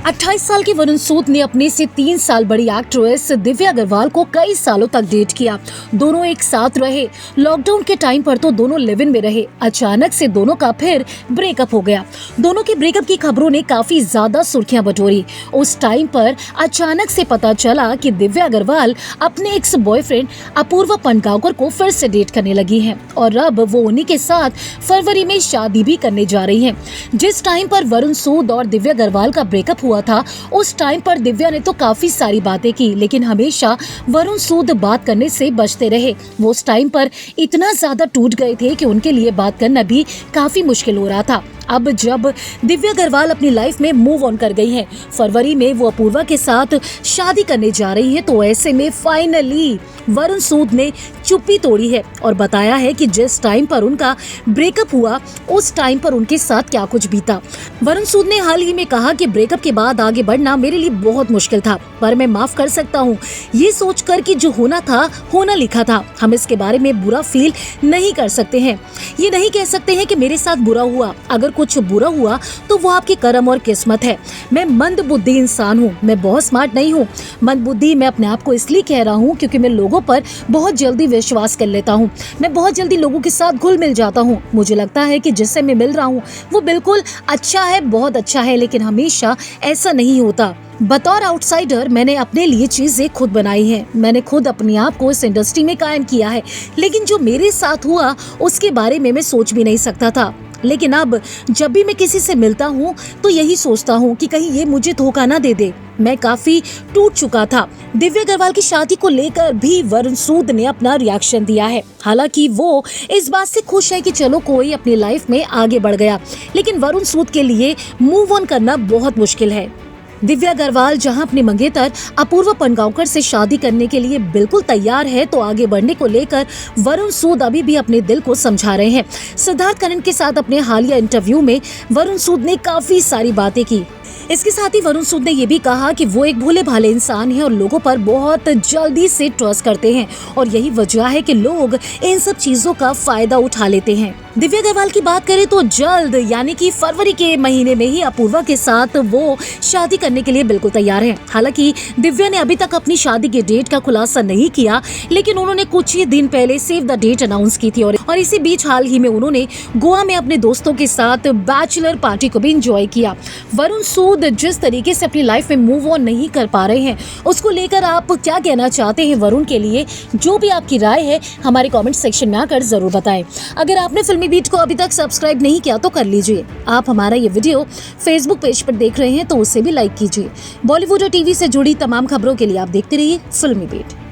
28 साल के वरुण सूद ने अपने से 3 साल बड़ी एक्ट्रेस दिव्या अग्रवाल को कई सालों तक डेट किया। दोनों एक साथ रहे। लॉकडाउन के टाइम पर तो दोनों लिव इन में रहे। अचानक से दोनों का फिर ब्रेकअप हो गया। दोनों के ब्रेकअप की खबरों ने काफी ज्यादा सुर्खियां बटोरी। उस टाइम पर अचानक से पता चला कि दिव्या अग्रवाल अपने एक्स बॉयफ्रेंड अपूर्वा पनगांवकर को फिर से डेट करने लगी है और अब वो उन्हीं के साथ फरवरी में शादी भी करने जा रही है। जिस टाइम पर वरुण सूद और दिव्या अग्रवाल का ब्रेकअप हुआ था, उस टाइम पर दिव्या ने तो काफी सारी बातें की, लेकिन हमेशा वरुण सूद बात करने से बचते रहे। वो उस टाइम पर इतना ज्यादा टूट गए थे कि उनके लिए बात करना भी काफी मुश्किल हो रहा था। अब जब दिव्या अग्रवाल अपनी लाइफ में मूव ऑन कर गई हैं, फरवरी में वो अपूर्वा के साथ शादी करने जा रही है, तो ऐसे में फाइनली वरुण सूद ने चुप्पी तोड़ी है और बताया है कि जिस टाइम पर उनका ब्रेकअप हुआ उस टाइम पर उनके साथ क्या कुछ बीता। वरुण सूद ने हाल ही में कहा कि ब्रेकअप के बाद आगे बढ़ना मेरे लिए बहुत मुश्किल था, पर मैं माफ कर सकता हूँ, ये सोचकर कि जो होना था होना लिखा था। हम इसके बारे में बुरा फील नहीं कर सकते हैं। ये नहीं कह सकते हैं कि मेरे साथ बुरा हुआ। अगर कुछ बुरा हुआ तो वो आपके कर्म और किस्मत है। मैं मंद बुद्धि इंसान हूँ, मैं बहुत स्मार्ट नहीं हूँ। मंद बुद्धि मैं अपने आप को इसलिए कह रहा हूँ क्योंकि मैं लोगों पर बहुत जल्दी विश्वास कर लेता हूँ। मैं बहुत जल्दी लोगों के साथ घुल मिल जाता हूँ। मुझे लगता है कि जिससे मैं मिल रहा हूँ वो बिल्कुल अच्छा है, बहुत अच्छा है, लेकिन हमेशा ऐसा नहीं होता। बतौर आउटसाइडर मैंने अपने लिए चीजें खुद बनाई हैं। मैंने खुद अपने आप को इस इंडस्ट्री में कायम किया है, लेकिन जो मेरे साथ हुआ उसके बारे में मैं सोच भी नहीं सकता था। लेकिन अब जब भी मैं किसी से मिलता हूँ तो यही सोचता हूँ कि कहीं ये मुझे धोखा ना दे दे। मैं काफी टूट चुका था। दिव्या अग्रवाल की शादी को लेकर भी वरुण सूद ने अपना रिएक्शन दिया है। हालांकि वो इस बात से खुश है कि चलो कोई अपनी लाइफ में आगे बढ़ गया, लेकिन वरुण सूद के लिए मूव ऑन करना बहुत मुश्किल है। दिव्या अग्रवाल जहां अपने मंगेतर अपूर्वा पनगांवकर से शादी करने के लिए बिल्कुल तैयार है, तो आगे बढ़ने को लेकर वरुण सूद अभी भी अपने दिल को समझा रहे हैं। सिद्धार्थ करण के साथ अपने हालिया इंटरव्यू में वरुण सूद ने काफी सारी बातें की। इसके साथ ही वरुण सूद ने ये भी कहा कि वो एक भोले भाले इंसान है और लोगों पर बहुत जल्दी से ट्रस्ट करते हैं और यही वजह है कि लोग इन सब चीजों का फायदा उठा लेते हैं। दिव्या अग्रवाल की बात करें तो जल्द यानी कि फरवरी के महीने में ही अपूर्वा के साथ वो शादी करने के लिए बिल्कुल तैयार है। हालांकि दिव्या ने अभी तक अपनी शादी के डेट का खुलासा नहीं किया, लेकिन उन्होंने कुछ ही दिन पहले सेव द डेट अनाउंस की थी और इसी बीच हाल ही में उन्होंने गोवा में अपने दोस्तों के साथ बैचलर पार्टी को भी एंजॉय किया। वरुण सूद जिस तरीके से अपनी लाइफ में मूव ऑन नहीं कर पा रहे हैं, उसको लेकर आप क्या कहना चाहते हैं वरुण के लिए? जो भी आपकी राय है हमारे कमेंट सेक्शन में आकर जरूर बताएं। अगर आपने फिल्मी बीट को अभी तक सब्सक्राइब नहीं किया तो कर लीजिए। आप हमारा ये वीडियो फेसबुक पेज पर देख रहे हैं तो उसे भी लाइक कीजिए। बॉलीवुड और टीवी से जुड़ी तमाम खबरों के लिए आप देखते रहिए फिल्मी बीट।